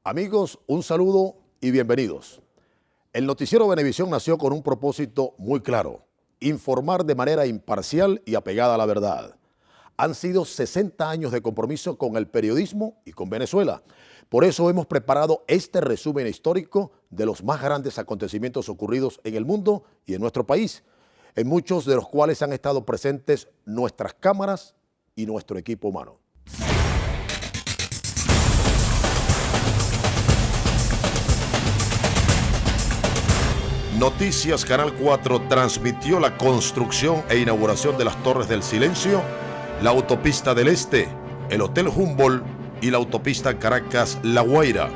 Amigos, un saludo y bienvenidos. El noticiero Venevisión nació con un propósito muy claro: informar de manera imparcial y apegada a la verdad. Han sido 60 años de compromiso con el periodismo y con Venezuela. Por eso hemos preparado este resumen histórico de los más grandes acontecimientos ocurridos en el mundo y en nuestro país, en muchos de los cuales han estado presentes nuestras cámaras y nuestro equipo humano. Noticias Canal 4 transmitió la construcción e inauguración de las Torres del Silencio, la Autopista del Este, el Hotel Humboldt y la Autopista Caracas-La Guaira,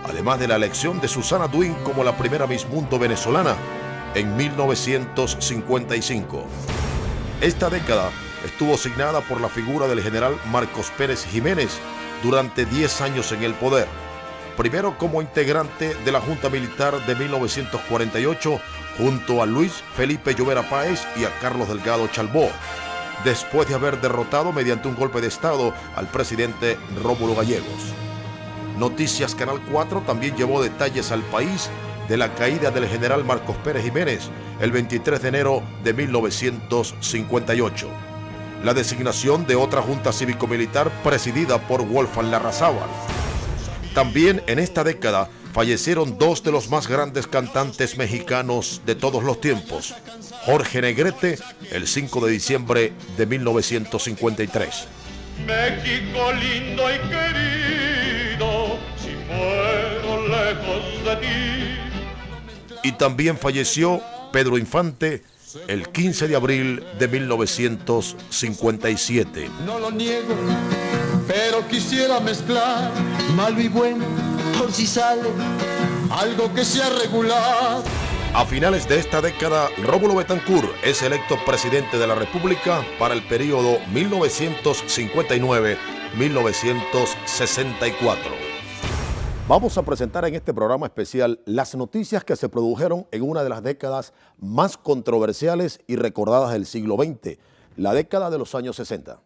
además de la elección de Susana Duin como la primera Miss Mundo venezolana en 1955. Esta década estuvo signada por la figura del general Marcos Pérez Jiménez durante 10 años en el poder. Primero como integrante de la Junta Militar de 1948 junto a Luis Felipe Llovera Páez y a Carlos Delgado Chalbó, después de haber derrotado mediante un golpe de Estado al presidente Rómulo Gallegos. Noticias Canal 4 también llevó detalles al país de la caída del general Marcos Pérez Jiménez el 23 de enero de 1958. La designación de otra Junta Cívico-Militar presidida por Wolfgang Larrazábal. También en esta década fallecieron dos de los más grandes cantantes mexicanos de todos los tiempos. Jorge Negrete, el 5 de diciembre de 1953. México lindo y querido, si muero lejos de ti. Y también falleció Pedro Infante el 15 de abril de 1957. No lo niego, pero quisiera mezclar malo y bueno, por si sale algo que sea regular. A finales de esta década, Rómulo Betancourt es electo presidente de la República para el periodo 1959-1964. Vamos a presentar en este programa especial las noticias que se produjeron en una de las décadas más controversiales y recordadas del siglo XX, la década de los años 60.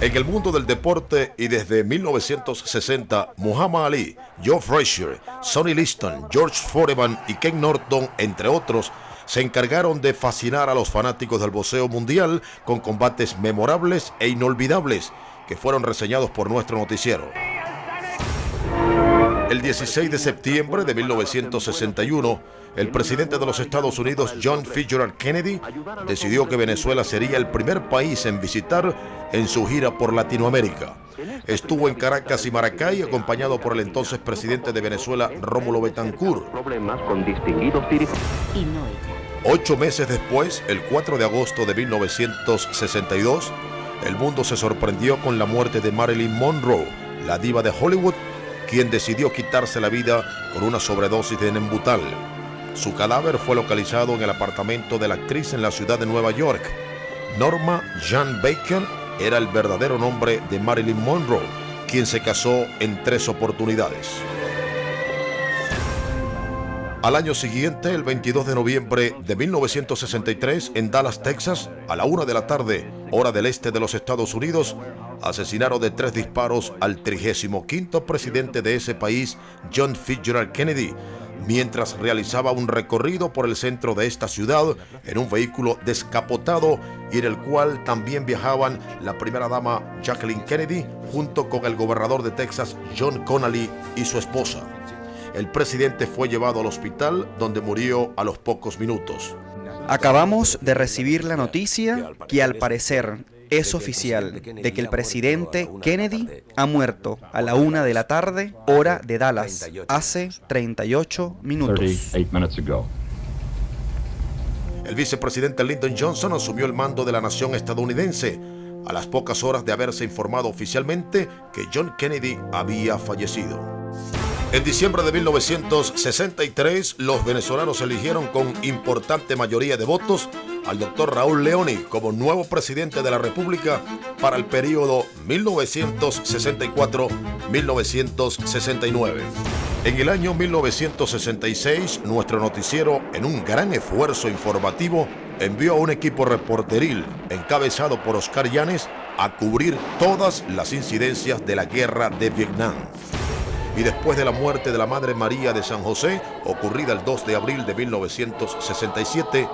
En el mundo del deporte y desde 1960, Muhammad Ali, Joe Frazier, Sonny Liston, George Foreman y Ken Norton, entre otros, se encargaron de fascinar a los fanáticos del boxeo mundial con combates memorables e inolvidables que fueron reseñados por nuestro noticiero. El 16 de septiembre de 1961, el presidente de los Estados Unidos, John Fitzgerald Kennedy, decidió que Venezuela sería el primer país en visitar en su gira por Latinoamérica. Estuvo en Caracas y Maracay acompañado por el entonces presidente de Venezuela, Rómulo Betancourt. 8 meses después, el 4 de agosto de 1962, el mundo se sorprendió con la muerte de Marilyn Monroe, la diva de Hollywood, quien decidió quitarse la vida con una sobredosis de Nembutal. Su cadáver fue localizado en el apartamento de la actriz en la ciudad de Nueva York. Norma Jean Baker era el verdadero nombre de Marilyn Monroe, quien se casó en 3 oportunidades. Al año siguiente, el 22 de noviembre de 1963, en Dallas, Texas, a la 1 de la tarde, hora del este de los Estados Unidos, asesinaron de 3 disparos al 35º presidente de ese país, John Fitzgerald Kennedy, mientras realizaba un recorrido por el centro de esta ciudad en un vehículo descapotado y en el cual también viajaban la primera dama Jacqueline Kennedy junto con el gobernador de Texas, John Connally, y su esposa. El presidente fue llevado al hospital donde murió a los pocos minutos. Acabamos de recibir la noticia que al parecer es oficial de que el presidente Kennedy ha muerto a la 1 de la tarde, hora de Dallas, hace 38 minutos. El vicepresidente Lyndon Johnson asumió el mando de la nación estadounidense a las pocas horas de haberse informado oficialmente que John Kennedy había fallecido. En diciembre de 1963, los venezolanos eligieron con importante mayoría de votos al doctor Raúl Leoni como nuevo presidente de la República para el periodo 1964-1969. En el año 1966, nuestro noticiero, en un gran esfuerzo informativo, envió a un equipo reporteril, encabezado por Oscar Llanes, a cubrir todas las incidencias de la guerra de Vietnam. Y después de la muerte de la Madre María de San José, ocurrida el 2 de abril de 1967,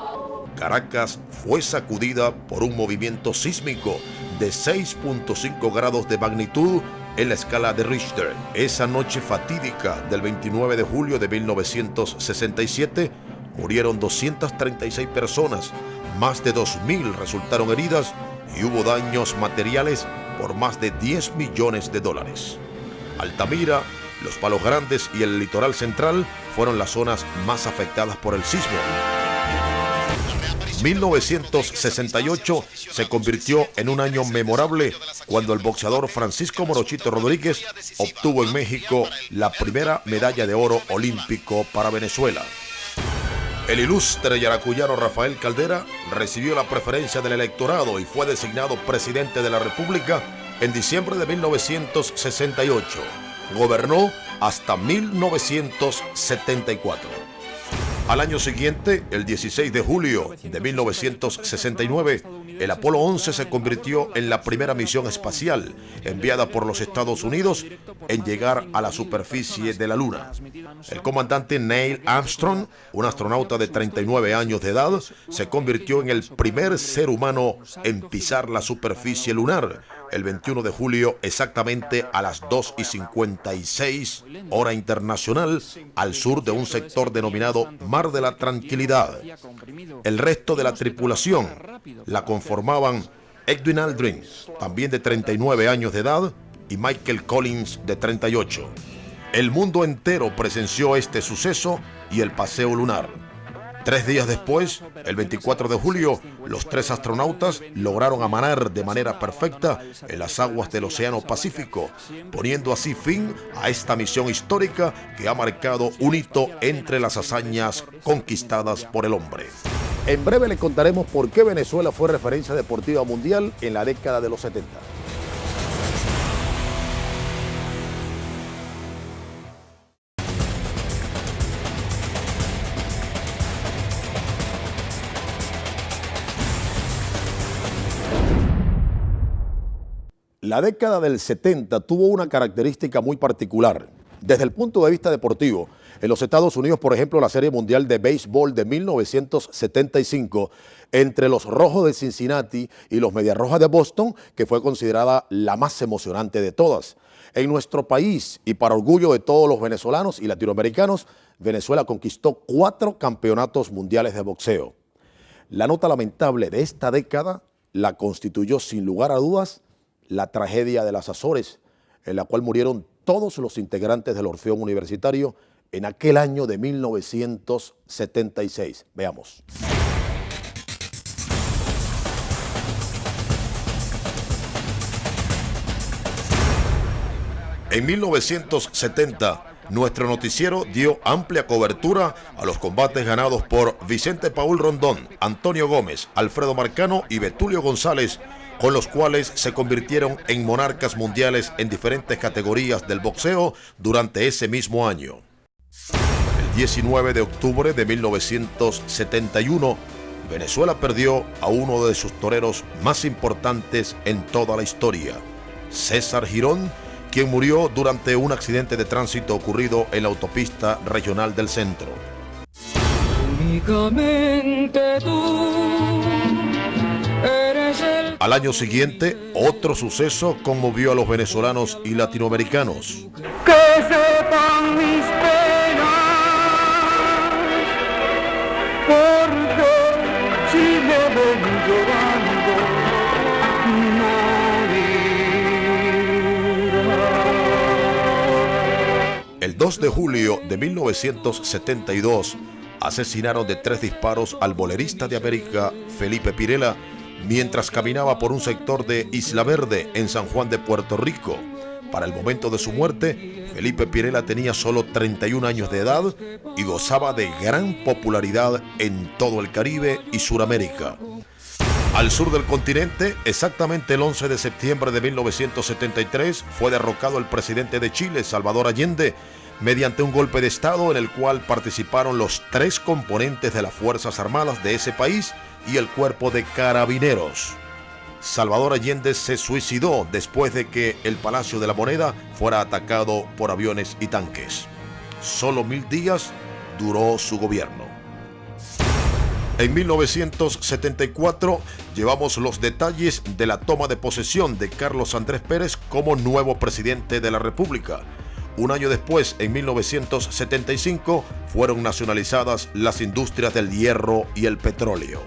Caracas fue sacudida por un movimiento sísmico de 6.5 grados de magnitud en la escala de Richter. Esa noche fatídica del 29 de julio de 1967 murieron 236 personas, más de 2.000 resultaron heridas y hubo daños materiales por más de 10 millones de dólares. Altamira, Los Palos Grandes y el litoral central fueron las zonas más afectadas por el sismo. 1968 se convirtió en un año memorable cuando el boxeador Francisco Morochito Rodríguez obtuvo en México la primera medalla de oro olímpico para Venezuela. El ilustre yaracuyano Rafael Caldera recibió la preferencia del electorado y fue designado presidente de la República en diciembre de 1968. Gobernó hasta 1974. Al año siguiente, el 16 de julio de 1969, el Apolo 11 se convirtió en la primera misión espacial enviada por los Estados Unidos en llegar a la superficie de la Luna. El comandante Neil Armstrong, un astronauta de 39 años de edad, se convirtió en el primer ser humano en pisar la superficie lunar el 21 de julio exactamente a las 2:56 hora internacional al sur de un sector denominado Mar de la Tranquilidad. El resto de la tripulación la conformaban Edwin Aldrin, también de 39 años de edad, y Michael Collins, de 38. El mundo entero presenció este suceso y el paseo lunar. 3 días después, el 24 de julio, los 3 astronautas lograron amanar de manera perfecta en las aguas del Océano Pacífico, poniendo así fin a esta misión histórica que ha marcado un hito entre las hazañas conquistadas por el hombre. En breve le contaremos por qué Venezuela fue referencia deportiva mundial en la década de los 70. La década del 70 tuvo una característica muy particular. Desde el punto de vista deportivo, en los Estados Unidos, por ejemplo, la Serie Mundial de Béisbol de 1975 entre los Rojos de Cincinnati y los Medias Rojas de Boston, que fue considerada la más emocionante de todas. En nuestro país, y para orgullo de todos los venezolanos y latinoamericanos, Venezuela conquistó 4 campeonatos mundiales de boxeo. La nota lamentable de esta década la constituyó sin lugar a dudas la tragedia de las Azores, en la cual murieron todos los integrantes del Orfeón Universitario en aquel año de 1976. Veamos. En 1970, nuestro noticiero dio amplia cobertura a los combates ganados por Vicente Paul Rondón, Antonio Gómez, Alfredo Marcano y Betulio González, con los cuales se convirtieron en monarcas mundiales en diferentes categorías del boxeo durante ese mismo año. El 19 de octubre de 1971, Venezuela perdió a uno de sus toreros más importantes en toda la historia, César Girón, quien murió durante un accidente de tránsito ocurrido en la autopista regional del centro. Únicamente tú eres el... Al año siguiente, otro suceso conmovió a los venezolanos y latinoamericanos. Que sepan mis penas, porque si me ven llorando, El 2 de julio de 1972, asesinaron de 3 disparos al bolerista de América, Felipe Pirela, mientras caminaba por un sector de Isla Verde, en San Juan de Puerto Rico. Para el momento de su muerte, Felipe Pirela tenía solo 31 años de edad y gozaba de gran popularidad en todo el Caribe y Suramérica. Al sur del continente, exactamente el 11 de septiembre de 1973, fue derrocado el presidente de Chile, Salvador Allende, mediante un golpe de Estado en el cual participaron los 3 componentes de las Fuerzas Armadas de ese país y el Cuerpo de Carabineros. Salvador Allende se suicidó después de que el Palacio de la Moneda fuera atacado por aviones y tanques. Solo 1000 días duró su gobierno. En 1974 llevamos los detalles de la toma de posesión de Carlos Andrés Pérez como nuevo presidente de la República. Un año después, en 1975, fueron nacionalizadas las industrias del hierro y el petróleo.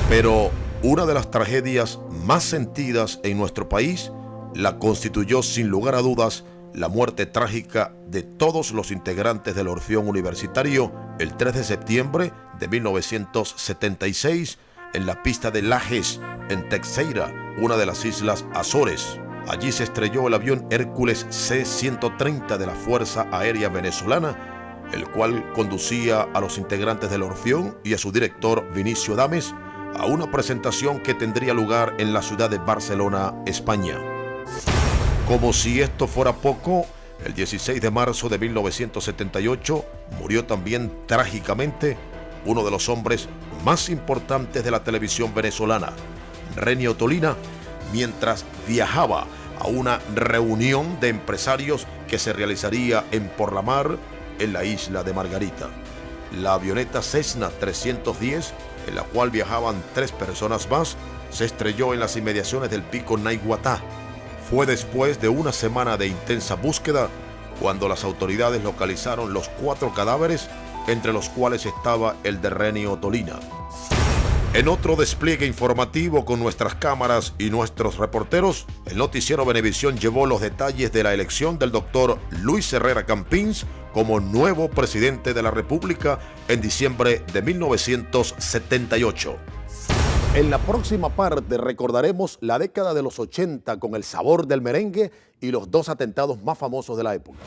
Pero una de las tragedias más sentidas en nuestro país la constituyó sin lugar a dudas la muerte trágica de todos los integrantes del Orfeón Universitario el 3 de septiembre de 1976 en la pista de Lajes, en Teixeira, una de las islas Azores. Allí se estrelló el avión Hércules C-130 de la Fuerza Aérea Venezolana, el cual conducía a los integrantes del Orfeón y a su director Vinicio Adames a una presentación que tendría lugar en la ciudad de Barcelona, España. Como si esto fuera poco, el 16 de marzo de 1978 murió también trágicamente uno de los hombres más importantes de la televisión venezolana, Renio Tolina, mientras viajaba a una reunión de empresarios que se realizaría en Porlamar, en la isla de Margarita. La avioneta Cessna 310, en la cual viajaban 3 personas más, se estrelló en las inmediaciones del pico Naiguatá. Fue después de una semana de intensa búsqueda cuando las autoridades localizaron los 4 cadáveres, entre los cuales estaba el de Renio Tolina. En otro despliegue informativo con nuestras cámaras y nuestros reporteros, el noticiero Venevisión llevó los detalles de la elección del doctor Luis Herrera Campins como nuevo presidente de la República en diciembre de 1978. En la próxima parte recordaremos la década de los 80 con el sabor del merengue y los 2 atentados más famosos de la época.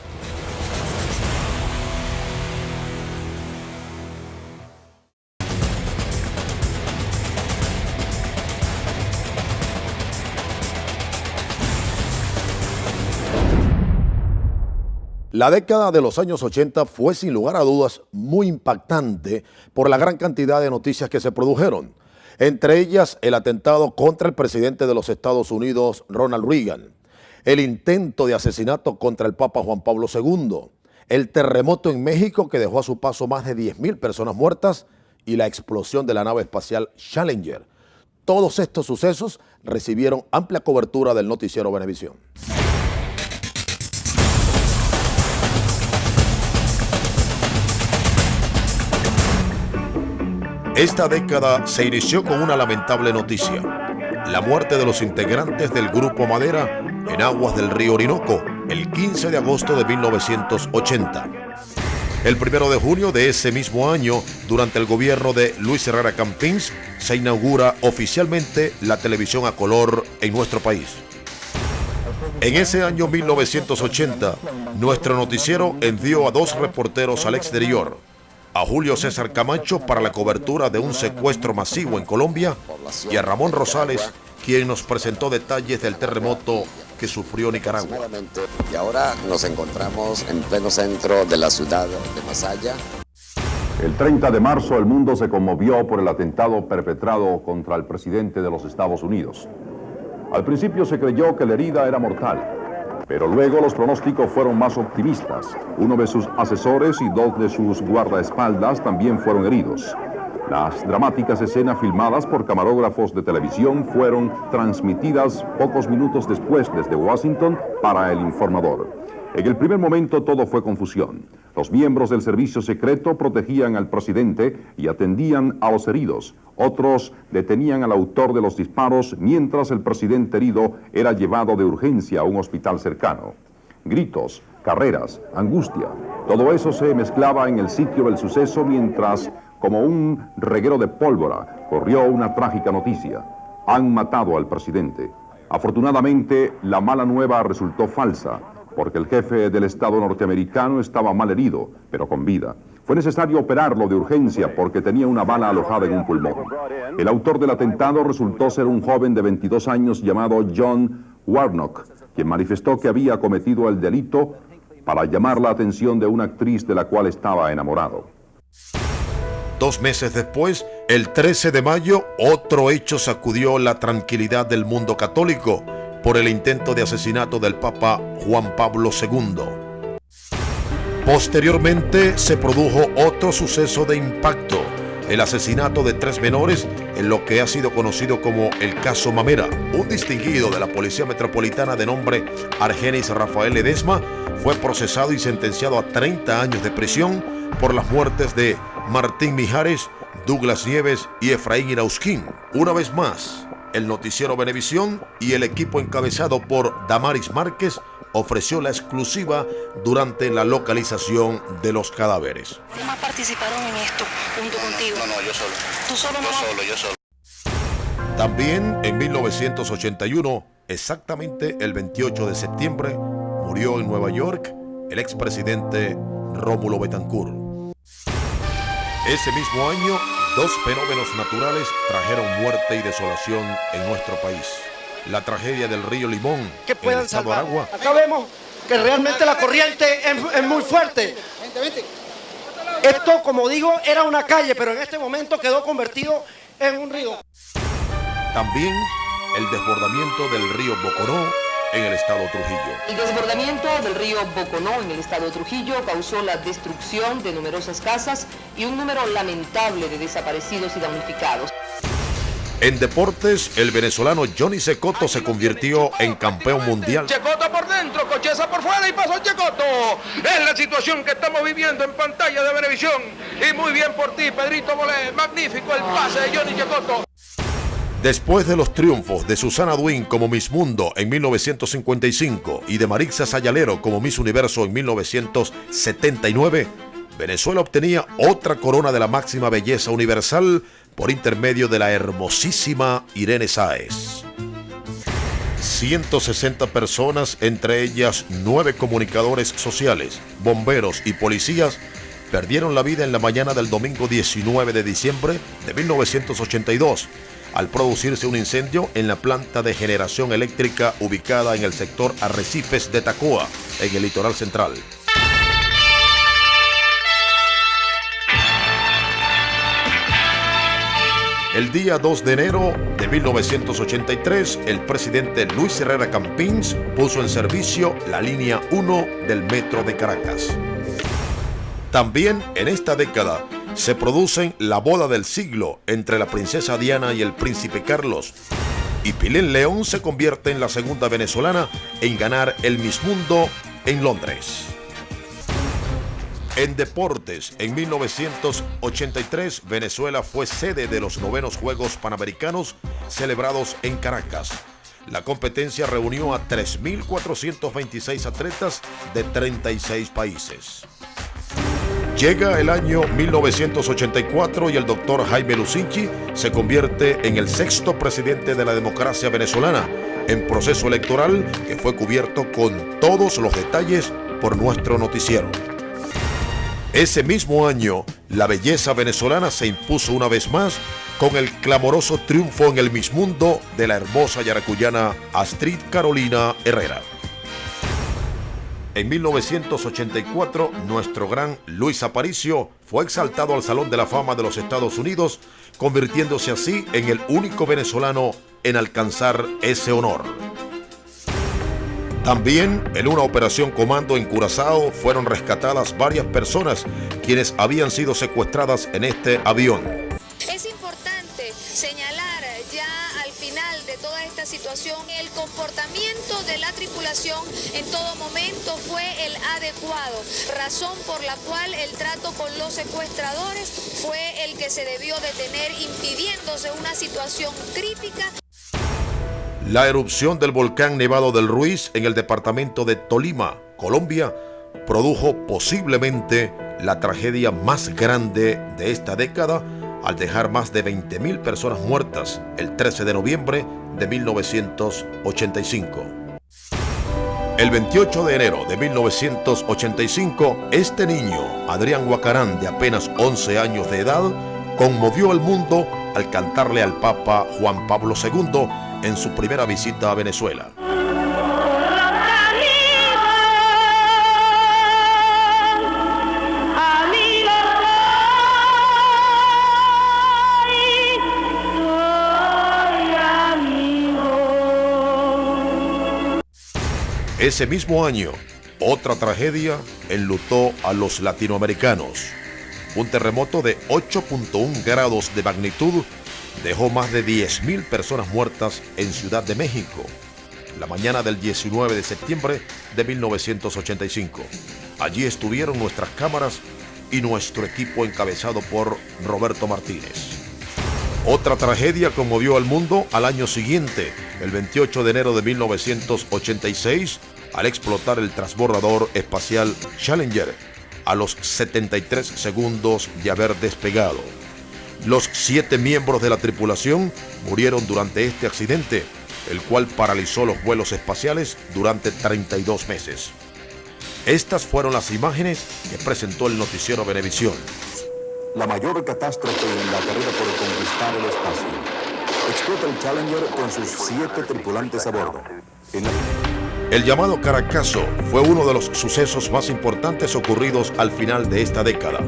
La década de los años 80 fue sin lugar a dudas muy impactante por la gran cantidad de noticias que se produjeron. Entre ellas, el atentado contra el presidente de los Estados Unidos, Ronald Reagan, el intento de asesinato contra el Papa Juan Pablo II, el terremoto en México que dejó a su paso más de 10,000 personas muertas y la explosión de la nave espacial Challenger. Todos estos sucesos recibieron amplia cobertura del noticiero Venevisión. Esta década se inició con una lamentable noticia: la muerte de los integrantes del Grupo Madera en aguas del río Orinoco, el 15 de agosto de 1980. El 1 de junio de ese mismo año, durante el gobierno de Luis Herrera Campins, se inaugura oficialmente la televisión a color en nuestro país. En ese año 1980, nuestro noticiero envió a 2 reporteros al exterior, a Julio César Camacho para la cobertura de un secuestro masivo en Colombia y a Ramón Rosales, quien nos presentó detalles del terremoto que sufrió Nicaragua. Y ahora nos encontramos en pleno centro de la ciudad de Masaya. El 30 de marzo el mundo se conmovió por el atentado perpetrado contra el presidente de los Estados Unidos. Al principio se creyó que la herida era mortal, pero luego los pronósticos fueron más optimistas. Uno de sus asesores y 2 de sus guardaespaldas también fueron heridos. Las dramáticas escenas filmadas por camarógrafos de televisión fueron transmitidas pocos minutos después desde Washington para El Informador. En el primer momento todo fue confusión. Los miembros del servicio secreto protegían al presidente y atendían a los heridos. Otros detenían al autor de los disparos mientras el presidente herido era llevado de urgencia a un hospital cercano. Gritos, carreras, angustia, todo eso se mezclaba en el sitio del suceso mientras, como un reguero de pólvora, corrió una trágica noticia: han matado al presidente. Afortunadamente, la mala nueva resultó falsa, porque el jefe del Estado norteamericano estaba mal herido, pero con vida. Fue necesario operarlo de urgencia porque tenía una bala alojada en un pulmón. El autor del atentado resultó ser un joven de 22 años llamado John Warnock, quien manifestó que había cometido el delito para llamar la atención de una actriz de la cual estaba enamorado. 2 meses después, el 13 de mayo, otro hecho sacudió la tranquilidad del mundo católico por el intento de asesinato del Papa Juan Pablo II. Posteriormente se produjo otro suceso de impacto, el asesinato de 3 menores en lo que ha sido conocido como el caso Mamera. Un distinguido de la Policía Metropolitana de nombre Argenis Rafael Ledesma fue procesado y sentenciado a 30 años de prisión por las muertes de Martín Mijares, Douglas Nieves y Efraín Irausquín. Una vez más, el noticiero Venevisión y el equipo encabezado por Damaris Márquez ofreció la exclusiva durante la localización de los cadáveres. ¿Quién más participaron en esto junto contigo? No, yo solo. ¿Tú solo no? Yo solo. También en 1981, exactamente el 28 de septiembre, murió en Nueva York el expresidente Rómulo Betancourt. Ese mismo año, 2 fenómenos naturales trajeron muerte y desolación en nuestro país. La tragedia del río Limón en el estado Aragua. Acá vemos que realmente la corriente es muy fuerte. Esto, como digo, era una calle, pero en este momento quedó convertido en un río. También el desbordamiento del río Boconó en el estado Trujillo. El desbordamiento del río Boconó en el estado Trujillo causó la destrucción de numerosas casas y un número lamentable de desaparecidos y damnificados. En deportes, el venezolano Johnny Cecotto se convirtió en campeón mundial. Cecotto por dentro, Cocheza por fuera y pasó Cecotto. Es la situación que estamos viviendo en pantalla de Venevisión. Y muy bien por ti, Pedrito Bolé. Magnífico el pase de Johnny Cecotto. Después de los triunfos de Susana Duin como Miss Mundo en 1955 y de Marixa Sayalero como Miss Universo en 1979, Venezuela obtenía otra corona de la máxima belleza universal por intermedio de la hermosísima Irene Sáez. 160 personas, entre ellas 9 comunicadores sociales, bomberos y policías, perdieron la vida en la mañana del domingo 19 de diciembre de 1982 al producirse un incendio en la planta de generación eléctrica ubicada en el sector Arrecifes de Tacoa, en el litoral central. El día 2 de enero de 1983, el presidente Luis Herrera Campins puso en servicio la línea 1 del metro de Caracas. También en esta década se producen la boda del siglo entre la princesa Diana y el príncipe Carlos, y Pilén León se convierte en la segunda venezolana en ganar el Miss Mundo en Londres. En deportes, en 1983, Venezuela fue sede de los 9º Juegos Panamericanos celebrados en Caracas. La competencia reunió a 3.426 atletas de 36 países. Llega el año 1984 y el doctor Jaime Lucinchi se convierte en el 6º presidente de la democracia venezolana, en proceso electoral que fue cubierto con todos los detalles por nuestro noticiero. Ese mismo año, la belleza venezolana se impuso una vez más con el clamoroso triunfo en el Miss Mundo de la hermosa yaracuyana Astrid Carolina Herrera. En 1984, nuestro gran Luis Aparicio fue exaltado al Salón de la Fama de los Estados Unidos, convirtiéndose así en el único venezolano en alcanzar ese honor. También en una operación comando en Curazao fueron rescatadas varias personas quienes habían sido secuestradas en este avión. Es importante señalar ya al final de toda esta situación el comportamiento de la tripulación en todo momento fue el adecuado, razón por la cual el trato con los secuestradores fue el que se debió de tener, impidiéndose una situación crítica. La erupción del volcán Nevado del Ruiz en el departamento de Tolima, Colombia, produjo posiblemente la tragedia más grande de esta década al dejar más de 20.000 personas muertas el 13 de noviembre de 1985. El 28 de enero de 1985, este niño, Adrián Guacarán, de apenas 11 años de edad, conmovió al mundo al cantarle al Papa Juan Pablo II en su primera visita a Venezuela. Ese mismo año, otra tragedia enlutó a los latinoamericanos. Un terremoto de 8.1 grados de magnitud dejó más de 10.000 personas muertas en Ciudad de México, la mañana del 19 de septiembre de 1985. Allí estuvieron nuestras cámaras y nuestro equipo encabezado por Roberto Martínez. Otra tragedia conmovió al mundo al año siguiente, el 28 de enero de 1986, al explotar el transbordador espacial Challenger a los 73 segundos de haber despegado. Los 7 miembros de la tripulación murieron durante este accidente, el cual paralizó los vuelos espaciales durante 32 meses. Estas fueron las imágenes que presentó el noticiero Venevisión. La mayor catástrofe en la carrera por conquistar el espacio. Explota el Challenger con sus 7 tripulantes a bordo. El llamado Caracazo fue uno de los sucesos más importantes ocurridos al final de esta década.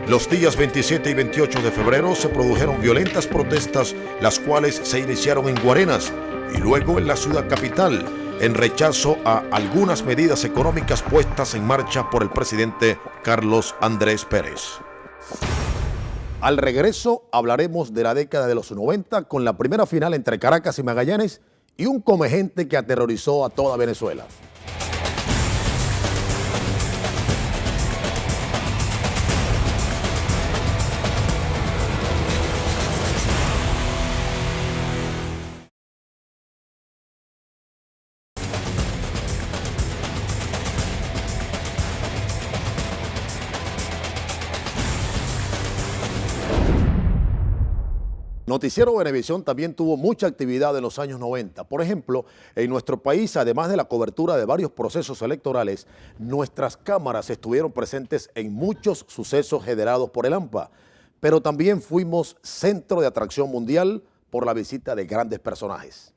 Los días 27 y 28 de febrero se produjeron violentas protestas, las cuales se iniciaron en Guarenas y luego en la ciudad capital, en rechazo a algunas medidas económicas puestas en marcha por el presidente Carlos Andrés Pérez. Al regreso hablaremos de la década de los 90 con la primera final entre Caracas y Magallanes y un comegente que aterrorizó a toda Venezuela. Noticiero Venevisión también tuvo mucha actividad en los años 90. Por ejemplo, en nuestro país, además de la cobertura de varios procesos electorales, nuestras cámaras estuvieron presentes en muchos sucesos generados por el AMPA, pero también fuimos centro de atracción mundial por la visita de grandes personajes.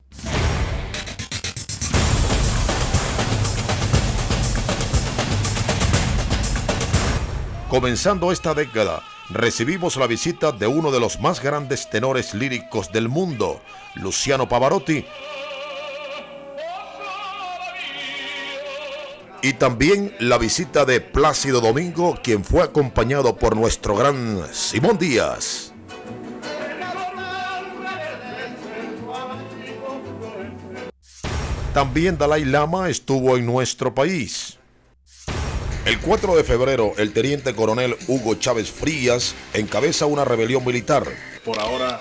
Comenzando esta década, recibimos la visita de uno de los más grandes tenores líricos del mundo, Luciano Pavarotti, y también la visita de Plácido Domingo, quien fue acompañado por nuestro gran Simón Díaz. También Dalai Lama estuvo en nuestro país. El 4 de febrero, el teniente coronel Hugo Chávez Frías encabeza una rebelión militar. Por ahora,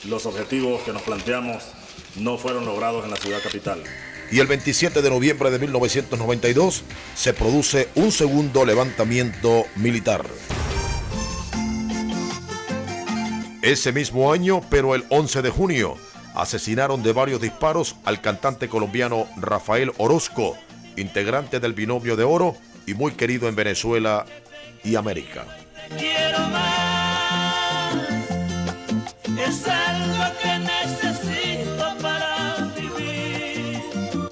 los objetivos que nos planteamos no fueron logrados en la ciudad capital. Y el 27 de noviembre de 1992 se produce un segundo levantamiento militar. Ese mismo año, pero el 11 de junio, asesinaron de varios disparos al cantante colombiano Rafael Orozco, integrante del Binomio de Oro y muy querido en Venezuela y América. Quiero más, es algo que necesito para vivir.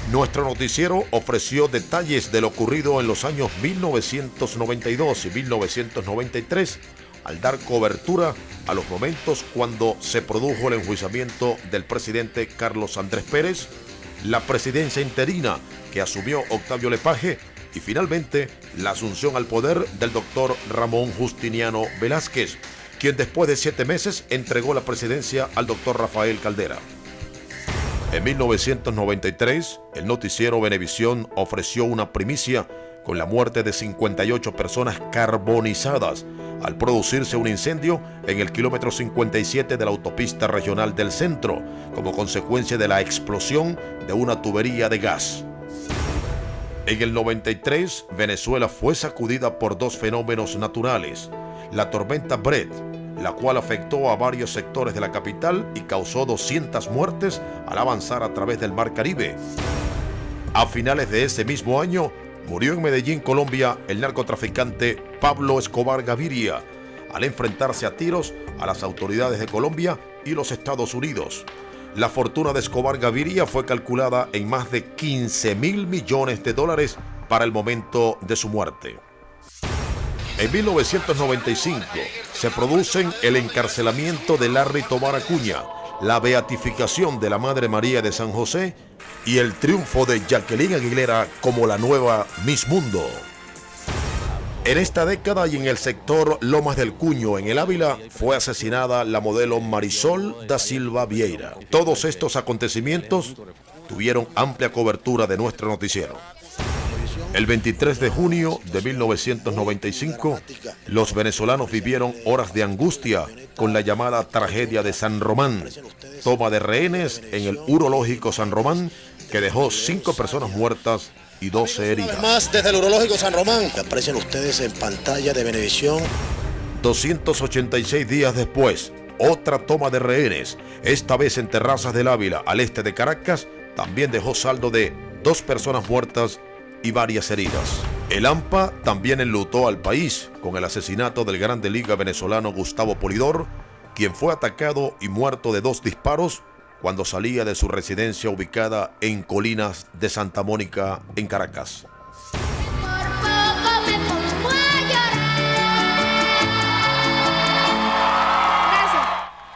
Nuestro noticiero ofreció detalles de lo ocurrido en los años 1992 y 1993 al dar cobertura a los momentos cuando se produjo el enjuiciamiento del presidente Carlos Andrés Pérez, la presidencia interina que asumió Octavio Lepage y finalmente la asunción al poder del doctor Ramón Justiniano Velázquez, quien después de 7 meses entregó la presidencia al doctor Rafael Caldera. En 1993, el noticiero Venevisión ofreció una primicia con la muerte de 58 personas carbonizadas al producirse un incendio en el kilómetro 57 de la autopista regional del centro, como consecuencia de la explosión de una tubería de gas. En el 93, Venezuela fue sacudida por 2 fenómenos naturales: la tormenta Brett, la cual afectó a varios sectores de la capital y causó 200 muertes al avanzar a través del Mar Caribe. A finales de ese mismo año, murió en Medellín, Colombia, el narcotraficante Pablo Escobar Gaviria, al enfrentarse a tiros a las autoridades de Colombia y los Estados Unidos. La fortuna de Escobar Gaviria fue calculada en más de $15.000 millones para el momento de su muerte. En 1995 se produce el encarcelamiento de Larry Tobar Acuña, la beatificación de la Madre María de San José y el triunfo de Jacqueline Aguilera como la nueva Miss Mundo. En esta década y en el sector Lomas del Cuño, en el Ávila, fue asesinada la modelo Marisol da Silva Vieira. Todos estos acontecimientos tuvieron amplia cobertura de nuestro noticiero. El 23 de junio de 1995, los venezolanos vivieron horas de angustia con la llamada tragedia de San Román, toma de rehenes en el urológico San Román, que dejó 5 personas muertas y 12 heridas. Además, desde el urológico San Román, que aparecen ustedes en pantalla de Venevisión. 286 días después, otra toma de rehenes, esta vez en Terrazas del Ávila, al este de Caracas, también dejó saldo de 2 personas muertas y varias heridas. El AMPA también enlutó al país con el asesinato del grande liga venezolano Gustavo Polidor, quien fue atacado y muerto de 2 disparos cuando salía de su residencia ubicada en Colinas de Santa Mónica, en Caracas.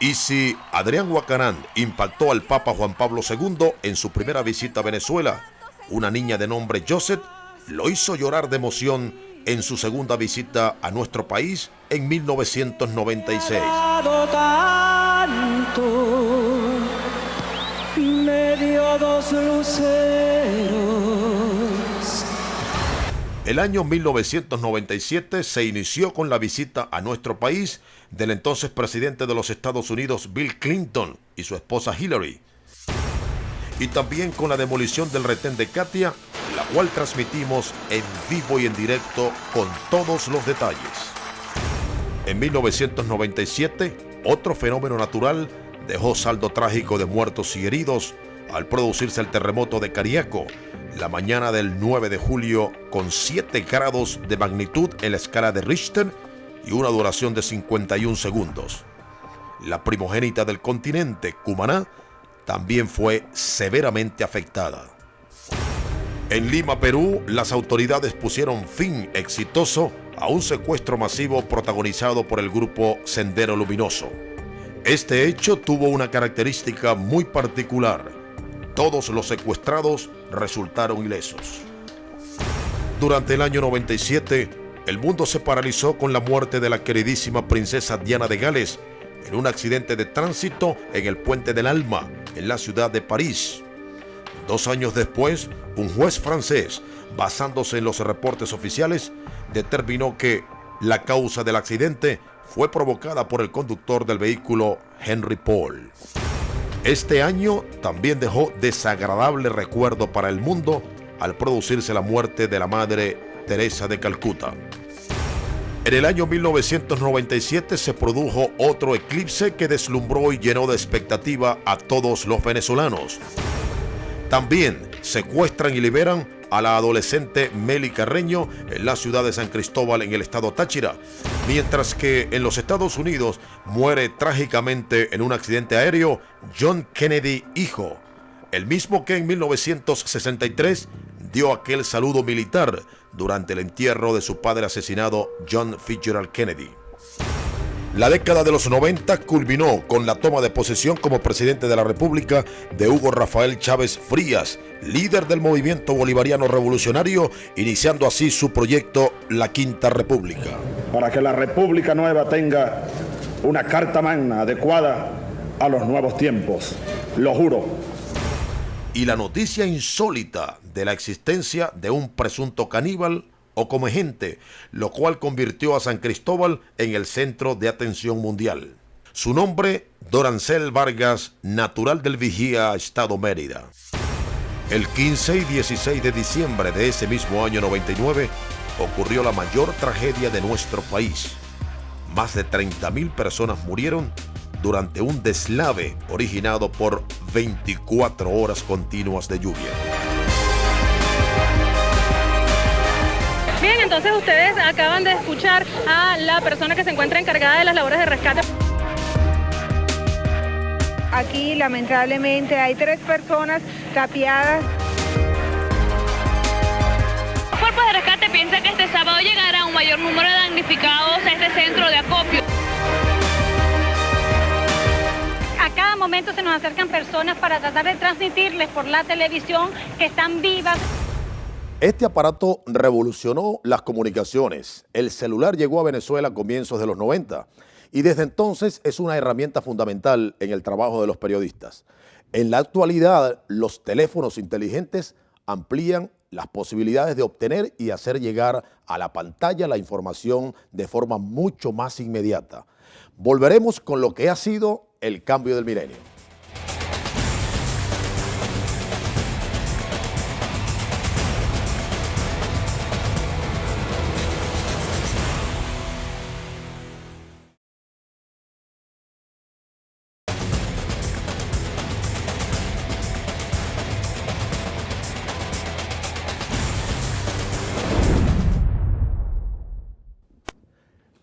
Y si Adrián Huacarán impactó al Papa Juan Pablo II en su primera visita a Venezuela, una niña de nombre Joseph lo hizo llorar de emoción en su segunda visita a nuestro país en 1996. Me dio 2 luceros. El año 1997 se inició con la visita a nuestro país del entonces presidente de los Estados Unidos, Bill Clinton, y su esposa Hillary. Y también con la demolición del retén de Katia, la cual transmitimos en vivo y en directo con todos los detalles. En 1997, otro fenómeno natural dejó saldo trágico de muertos y heridos al producirse el terremoto de Cariaco, la mañana del 9 de julio, con 7 grados de magnitud en la escala de Richter y una duración de 51 segundos. La primogénita del continente, Cumaná, también fue severamente afectada. En Lima, Perú, las autoridades pusieron fin exitoso a un secuestro masivo protagonizado por el grupo Sendero Luminoso. Este hecho tuvo una característica muy particular. Todos los secuestrados resultaron ilesos. Durante el año 97, el mundo se paralizó con la muerte de la queridísima princesa Diana de Gales en un accidente de tránsito en el Puente del Alma, en la ciudad de París. 2 años después, un juez francés, basándose en los reportes oficiales, determinó que la causa del accidente fue provocada por el conductor del vehículo, Henry Paul. Este año también dejó desagradable recuerdo para el mundo al producirse la muerte de la Madre Teresa de Calcuta. En el año 1997 se produjo otro eclipse que deslumbró y llenó de expectativa a todos los venezolanos. También secuestran y liberan a la adolescente Meli Carreño en la ciudad de San Cristóbal, en el estado Táchira, mientras que en los Estados Unidos muere trágicamente en un accidente aéreo John Kennedy hijo, el mismo que en 1963 dio aquel saludo militar durante el entierro de su padre asesinado, John Fitzgerald Kennedy. La década de los 90 culminó con la toma de posesión como presidente de la República de Hugo Rafael Chávez Frías, líder del movimiento bolivariano revolucionario, iniciando así su proyecto La Quinta República. Para que la República Nueva tenga una carta magna adecuada a los nuevos tiempos, lo juro. Y la noticia insólita de la existencia de un presunto caníbal o comegente, lo cual convirtió a San Cristóbal en el centro de atención mundial. Su nombre, Dorancel Vargas, natural del Vigía, estado Mérida. El 15 y 16 de diciembre de ese mismo año 99 ocurrió la mayor tragedia de nuestro país. Más de 30.000 personas murieron durante un deslave originado por 24 horas continuas de lluvia. Bien, entonces ustedes acaban de escuchar a la persona que se encuentra encargada de las labores de rescate. Aquí lamentablemente hay 3 personas tapiadas. Los cuerpos de rescate piensan que este sábado llegará un mayor número de damnificados a este centro de acopio. A cada momento momento se nos acercan personas para tratar de transmitirles por la televisión que están vivas. Este aparato revolucionó las comunicaciones. El celular llegó a Venezuela a comienzos de los 90 y desde entonces es una herramienta fundamental en el trabajo de los periodistas. En la actualidad, los teléfonos inteligentes amplían las posibilidades de obtener y hacer llegar a la pantalla la información de forma mucho más inmediata. Volveremos con lo que ha sido el cambio del milenio.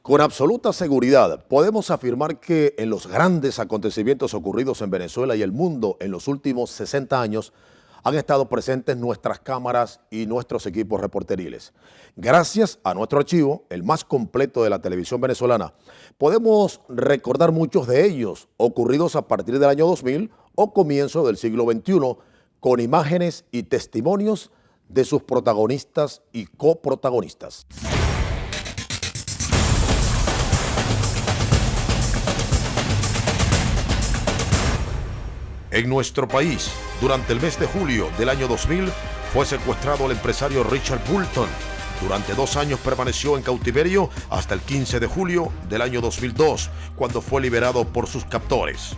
Con absoluta seguridad podemos afirmar que en los grandes acontecimientos ocurridos en Venezuela y el mundo en los últimos 60 años han estado presentes nuestras cámaras y nuestros equipos reporteriles. Gracias a nuestro archivo, el más completo de la televisión venezolana, podemos recordar muchos de ellos ocurridos a partir del año 2000 o comienzo del siglo XXI, con imágenes y testimonios de sus protagonistas y coprotagonistas. En nuestro país, durante el mes de julio del año 2000, fue secuestrado el empresario Richard Burton. Durante 2 años permaneció en cautiverio hasta el 15 de julio del año 2002, cuando fue liberado por sus captores.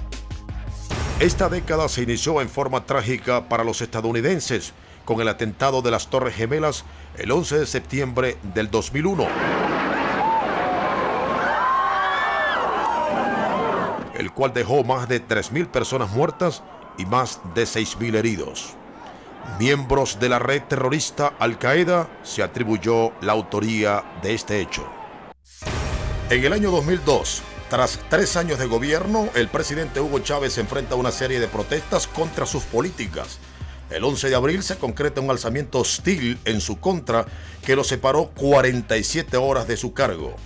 Esta década se inició en forma trágica para los estadounidenses, con el atentado de las Torres Gemelas el 11 de septiembre del 2001. El cual dejó más de 3.000 personas muertas y más de 6.000 heridos. Miembros de la red terrorista Al-Qaeda se atribuyó la autoría de este hecho. En el año 2002, tras 3 años de gobierno, el presidente Hugo Chávez enfrenta una serie de protestas contra sus políticas. El 11 de abril se concreta un alzamiento hostil en su contra que lo separó 47 horas de su cargo.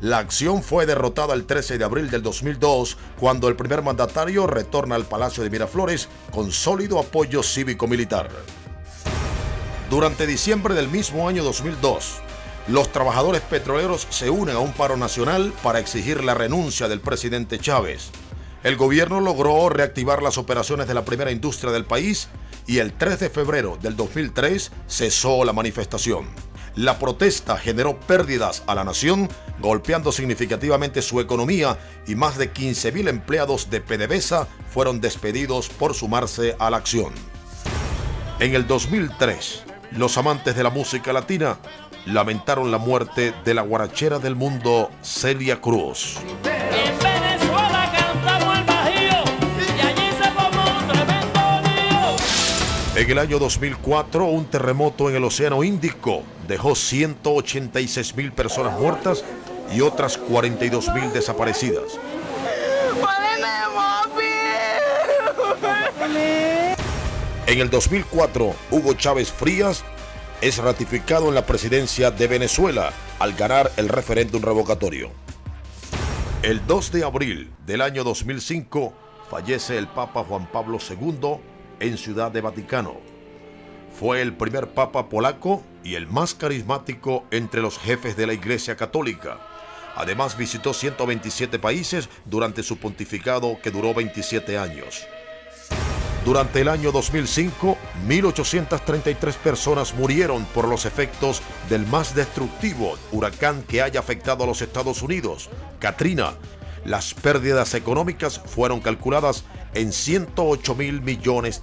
La acción fue derrotada el 13 de abril del 2002, cuando el primer mandatario retorna al Palacio de Miraflores con sólido apoyo cívico-militar. Durante diciembre del mismo año 2002, los trabajadores petroleros se unen a un paro nacional para exigir la renuncia del presidente Chávez. El gobierno logró reactivar las operaciones de la primera industria del país y el 3 de febrero del 2003 cesó la manifestación. La protesta generó pérdidas a la nación, golpeando significativamente su economía, y más de 15.000 empleados de PDVSA fueron despedidos por sumarse a la acción. En el 2003, los amantes de la música latina lamentaron la muerte de la guarachera del mundo, Celia Cruz. En Venezuela cantamos el bajío y allí se formó un tremendo lío. En el año 2004, un terremoto en el Océano Índico dejó 186.000 personas muertas y otras 42.000 desaparecidas. En el 2004, Hugo Chávez Frías es ratificado en la presidencia de Venezuela al ganar el referéndum revocatorio. El 2 de abril del año 2005 fallece el Papa Juan Pablo II en Ciudad de Vaticano. Fue el primer papa polaco y el más carismático entre los jefes de la Iglesia Católica. Además, visitó 127 países durante su pontificado, que duró 27 años. Durante el año 2005, 1.833 personas murieron por los efectos del más destructivo huracán que haya afectado a los Estados Unidos, Katrina. Las pérdidas económicas fueron calculadas en $108.000 millones.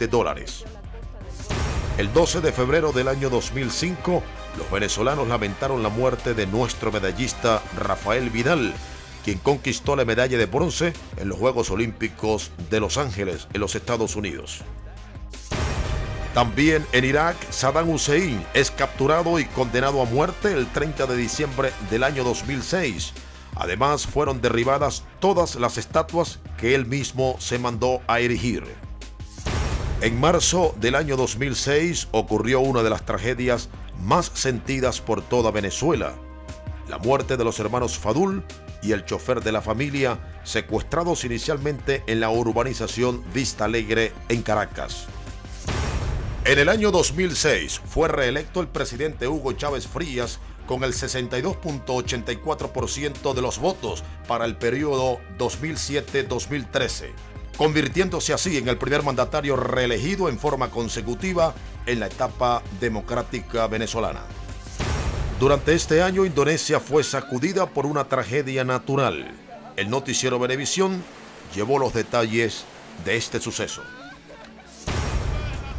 El 12 de febrero del año 2005, los venezolanos lamentaron la muerte de nuestro medallista Rafael Vidal, quien conquistó la medalla de bronce en los Juegos Olímpicos de Los Ángeles, en los Estados Unidos. También en Irak, Saddam Hussein es capturado y condenado a muerte el 30 de diciembre del año 2006. Además, fueron derribadas todas las estatuas que él mismo se mandó a erigir. En marzo del año 2006 ocurrió una de las tragedias más sentidas por toda Venezuela: la muerte de los hermanos Fadul y el chofer de la familia, secuestrados inicialmente en la urbanización Vista Alegre en Caracas. En el año 2006 fue reelecto el presidente Hugo Chávez Frías con el 62.84% de los votos para el periodo 2007-2013, convirtiéndose así en el primer mandatario reelegido en forma consecutiva en la etapa democrática venezolana. Durante este año, Indonesia fue sacudida por una tragedia natural. El noticiero Venevisión llevó los detalles de este suceso.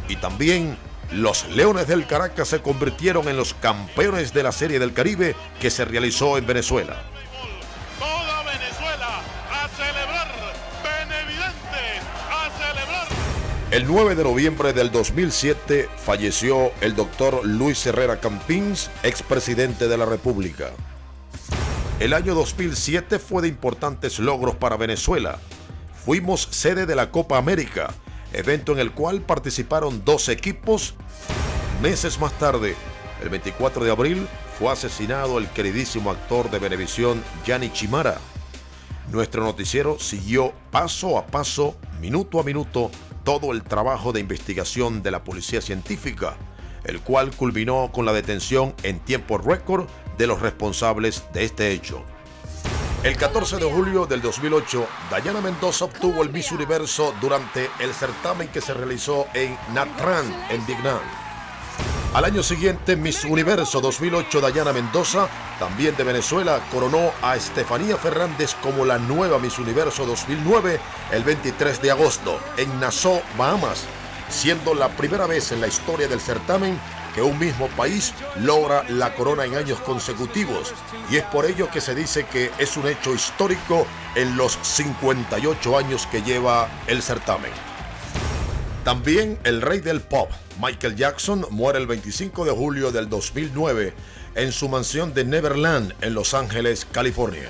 Y también, los Leones del Caracas se convirtieron en los campeones de la Serie del Caribe que se realizó en Venezuela. Toda Venezuela a celebrar, benevidentes a celebrar. El 9 de noviembre del 2007 falleció el doctor Luis Herrera Campins, expresidente de la República. El año 2007 fue de importantes logros para Venezuela. Fuimos sede de la Copa América, evento en el cual participaron 12 equipos. Meses más tarde, el 24 de abril, fue asesinado el queridísimo actor de Venevisión, Gianni Chimara. Nuestro noticiero siguió paso a paso, minuto a minuto, todo el trabajo de investigación de la policía científica, el cual culminó con la detención en tiempo récord de los responsables de este hecho. El 14 de julio del 2008, Dayana Mendoza obtuvo el Miss Universo durante el certamen que se realizó en Nha Trang, en Vietnam. Al año siguiente, Miss Universo 2008 Dayana Mendoza, también de Venezuela, coronó a Estefanía Fernández como la nueva Miss Universo 2009 el 23 de agosto en Nassau, Bahamas, siendo la primera vez en la historia del certamen que un mismo país logra la corona en años consecutivos, y es por ello que se dice que es un hecho histórico en los 58 años que lleva el certamen. También el rey del pop, Michael Jackson, muere el 25 de julio del 2009 en su mansión de Neverland en Los Ángeles, California.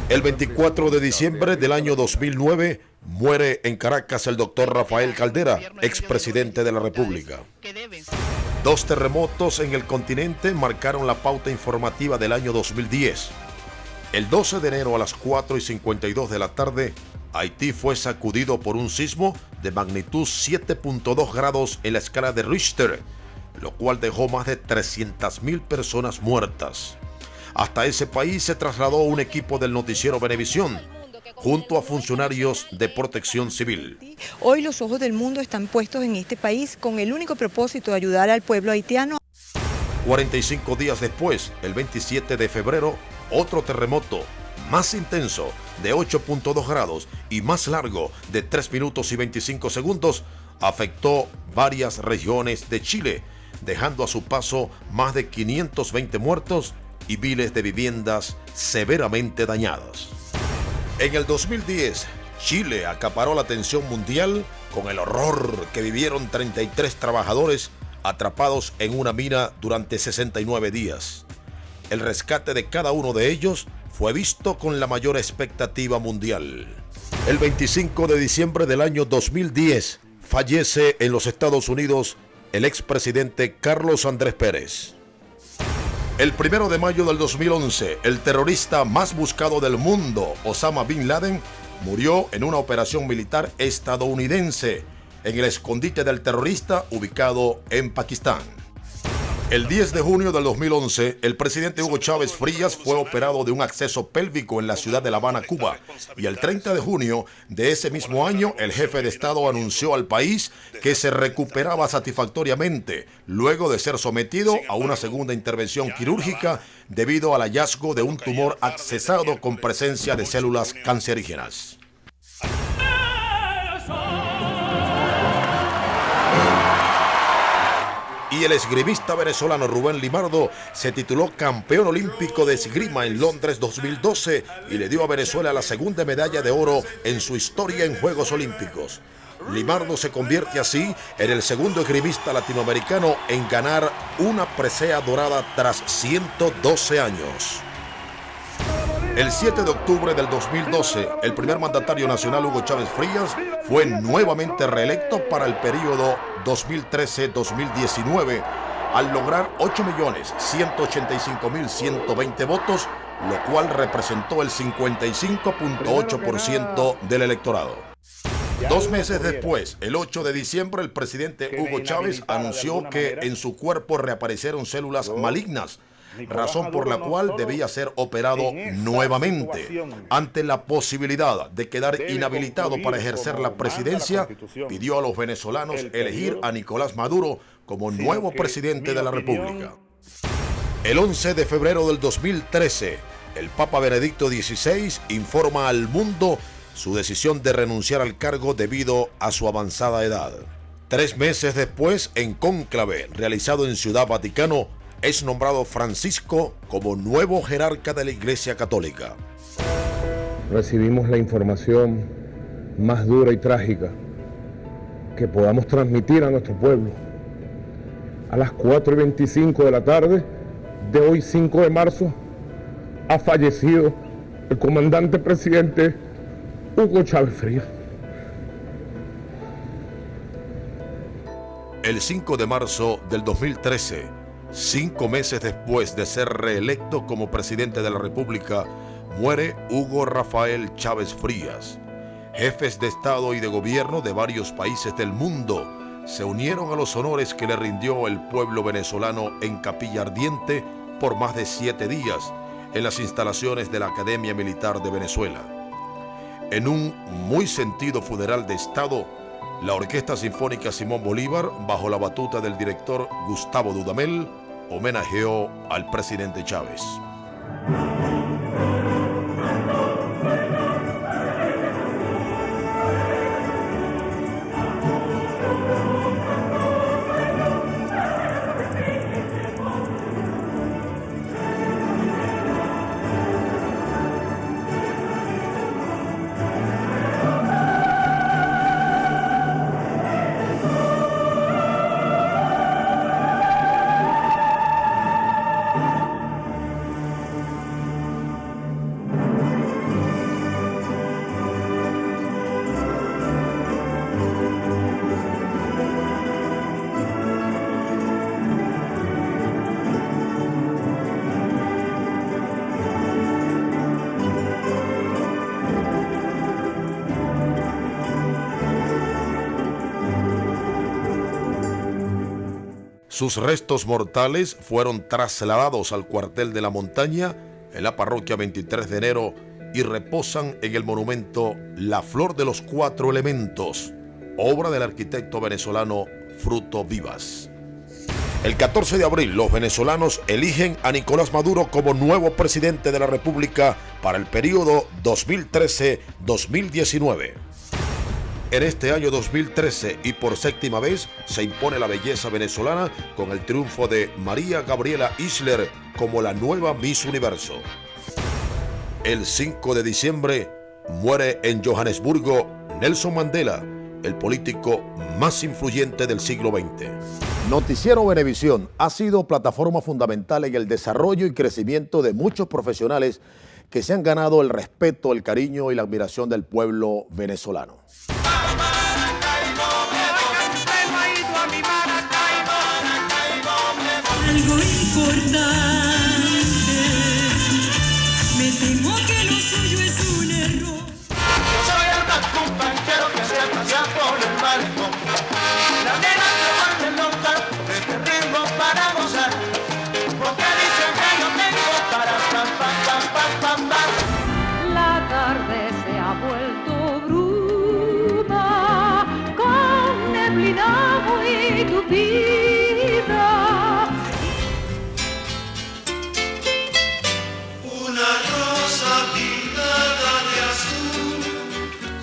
El 24 de diciembre del año 2009 muere en Caracas el doctor Rafael Caldera, expresidente de la República. 2 terremotos en el continente marcaron la pauta informativa del año 2010. El 12 de enero a las 4:52 de la tarde, Haití fue sacudido por un sismo de magnitud 7.2 grados en la escala de Richter, lo cual dejó más de 300.000 personas muertas. Hasta ese país se trasladó un equipo del noticiero Venevisión, junto a funcionarios de protección civil. Hoy los ojos del mundo están puestos en este país con el único propósito de ayudar al pueblo haitiano. 45 días después, el 27 de febrero, otro terremoto más intenso de 8.2 grados y más largo de 3 minutos y 25 segundos afectó varias regiones de Chile, dejando a su paso más de 520 muertos y miles de viviendas severamente dañadas. En el 2010, Chile acaparó la atención mundial con el horror que vivieron 33 trabajadores atrapados en una mina durante 69 días. El rescate de cada uno de ellos fue visto con la mayor expectativa mundial. El 25 de diciembre del año 2010, fallece en los Estados Unidos el expresidente Carlos Andrés Pérez. El 1 de mayo del 2011, el terrorista más buscado del mundo, Osama Bin Laden, murió en una operación militar estadounidense en el escondite del terrorista ubicado en Pakistán. El 10 de junio del 2011, el presidente Hugo Chávez Frías fue operado de un acceso pélvico en la ciudad de La Habana, Cuba. Y el 30 de junio de ese mismo año, el jefe de Estado anunció al país que se recuperaba satisfactoriamente, luego de ser sometido a una segunda intervención quirúrgica debido al hallazgo de un tumor accesado con presencia de células cancerígenas. Y el esgrimista venezolano Rubén Limardo se tituló campeón olímpico de esgrima en Londres 2012 y le dio a Venezuela la segunda medalla de oro en su historia en Juegos Olímpicos. Limardo se convierte así en el segundo esgrimista latinoamericano en ganar una presea dorada tras 112 años. El 7 de octubre del 2012, el primer mandatario nacional Hugo Chávez Frías fue nuevamente reelecto para el periodo 2013-2019 al lograr 8.185.120 votos, lo cual representó el 55.8% del electorado. 2 meses después, el 8 de diciembre, el presidente Hugo Chávez anunció que en su cuerpo reaparecieron células malignas, razón por la cual debía ser operado nuevamente. Ante la posibilidad de quedar inhabilitado para ejercer la presidencia, pidió a los venezolanos elegir a Nicolás Maduro como nuevo presidente de la República. El 11 de febrero del 2013, el Papa Benedicto XVI informa al mundo su decisión de renunciar al cargo debido a su avanzada edad. 3 meses después, en cónclave realizado en Ciudad Vaticano, es nombrado Francisco como nuevo jerarca de la Iglesia Católica. Recibimos la información más dura y trágica que podamos transmitir a nuestro pueblo. A las 4:25 de la tarde de hoy, 5 de marzo, ha fallecido el comandante presidente Hugo Chávez Frías. El 5 de marzo del 2013, 5 meses después de ser reelecto como presidente de la República, muere Hugo Rafael Chávez Frías. Jefes de Estado y de Gobierno de varios países del mundo se unieron a los honores que le rindió el pueblo venezolano en Capilla Ardiente por más de 7 días en las instalaciones de la Academia Militar de Venezuela. En un muy sentido funeral de Estado, la Orquesta Sinfónica Simón Bolívar, bajo la batuta del director Gustavo Dudamel, homenajeó al presidente Chávez. Sus restos mortales fueron trasladados al cuartel de la Montaña en la parroquia 23 de enero y reposan en el monumento La Flor de los 4 Elementos, obra del arquitecto venezolano Fruto Vivas. El 14 de abril, los venezolanos eligen a Nicolás Maduro como nuevo presidente de la República para el periodo 2013-2019. En este año 2013 y por 7ª vez se impone la belleza venezolana con el triunfo de María Gabriela Isler como la nueva Miss Universo. El 5 de diciembre muere en Johannesburgo Nelson Mandela, el político más influyente del siglo XX. Noticiero Venevisión ha sido plataforma fundamental en el desarrollo y crecimiento de muchos profesionales que se han ganado el respeto, el cariño y la admiración del pueblo venezolano. Algo importante, me temo que lo suyo es un error. Yo soy el blanco, un banquero que se pasea por el barco. La nena que vuelve loca, de este ritmo para gozar. Porque dicen que yo tengo para pam, pam, pam, pam, pam, pam. La tarde se ha vuelto bruma, con neblina muy tupida. Una rosa pintada de azul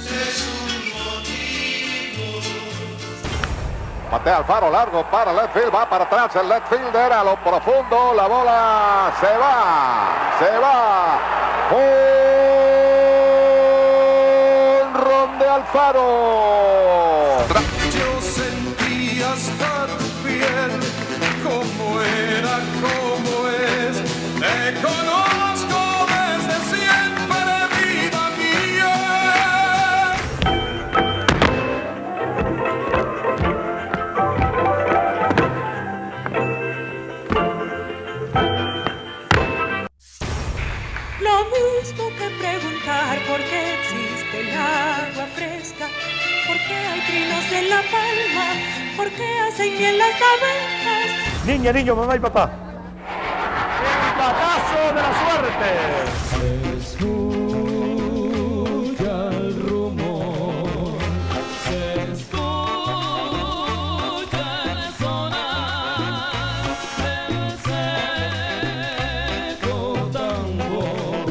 es un motivo. Patea Alfaro, largo para el left field, va para atrás el left fielder a lo profundo, la bola se va. Un ron de Alfaro. Yo sentí hasta tu piel como era, como es. Te conozco desde siempre, vida mía. Porque hay trinos en la palma, porque hacen miel las abejas. Niña, niño, mamá y papá. El batazo de la suerte. Escucha el rumor, se escucha el sonar del seco tambor.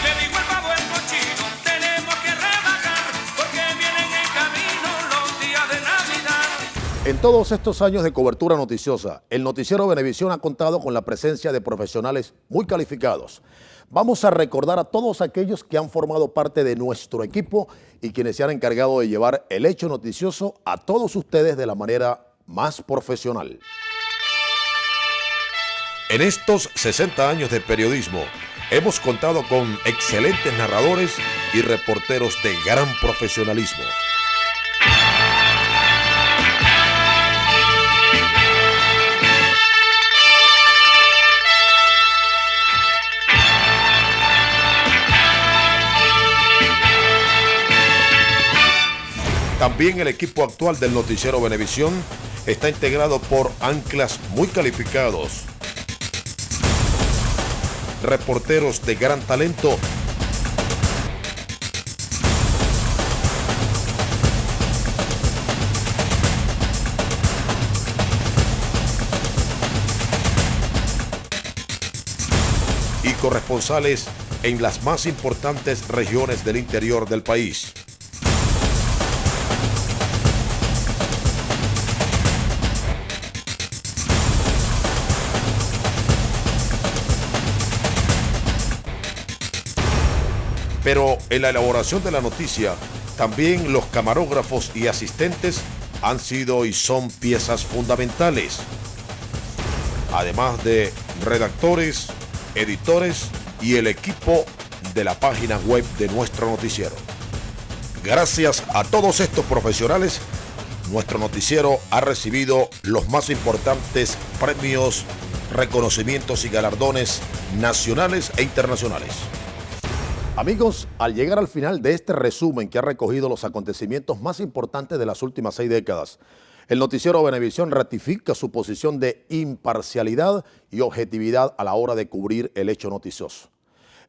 Le digo al pavo el cochino, tenemos que rebajar, porque vienen en camino los días de Navidad. En todos estos años de cobertura noticiosa, el noticiero Venevisión ha contado con la presencia de profesionales muy calificados. Vamos a recordar a todos aquellos que han formado parte de nuestro equipo y quienes se han encargado de llevar el hecho noticioso a todos ustedes de la manera más profesional. En estos 60 años de periodismo, hemos contado con excelentes narradores y reporteros de gran profesionalismo. También el equipo actual del noticiero Venevisión está integrado por anclas muy calificados, reporteros de gran talento y corresponsales en las más importantes regiones del interior del país. Pero en la elaboración de la noticia, también los camarógrafos y asistentes han sido y son piezas fundamentales. Además de redactores, editores y el equipo de la página web de nuestro noticiero. Gracias a todos estos profesionales, nuestro noticiero ha recibido los más importantes premios, reconocimientos y galardones nacionales e internacionales. Amigos, al llegar al final de este resumen que ha recogido los acontecimientos más importantes de las últimas 6 décadas, el noticiero Venevisión ratifica su posición de imparcialidad y objetividad a la hora de cubrir el hecho noticioso.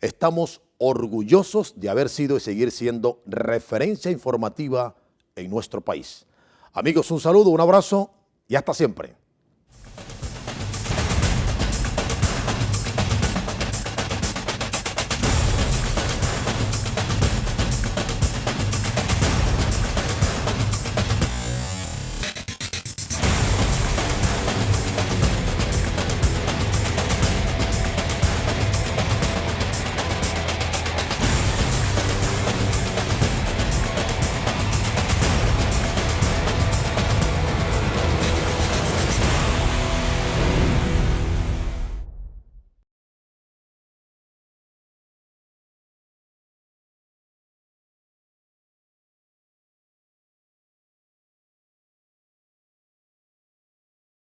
Estamos orgullosos de haber sido y seguir siendo referencia informativa en nuestro país. Amigos, un saludo, un abrazo y hasta siempre.